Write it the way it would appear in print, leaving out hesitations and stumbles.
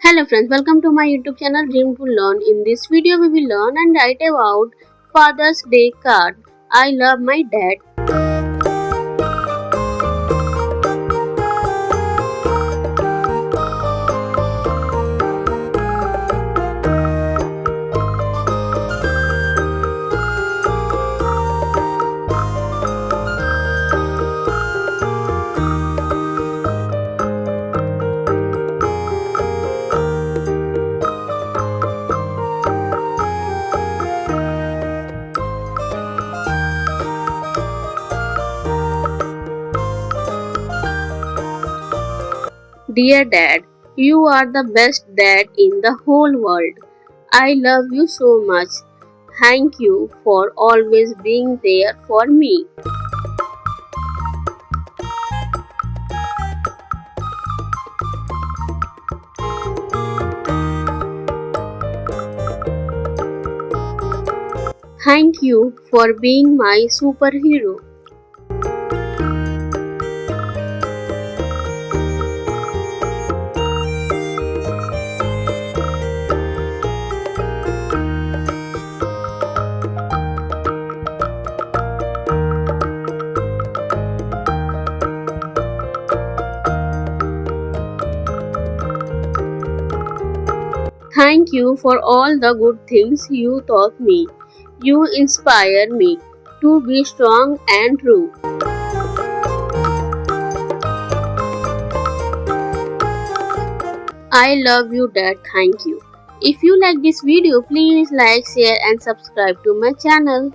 Hello friends, welcome to my YouTube channel Dream to Learn. In this video we will learn and write about Father's Day card. I love my dad. Dear Dad, you are the best dad in the whole world. I love you so much. Thank you for always being there for me. Thank you for being my superhero. Thank you for all the good things you taught me. You inspire me to be strong and true. I love you, Dad. Thank you. If you like this video, please like, share and subscribe to my channel.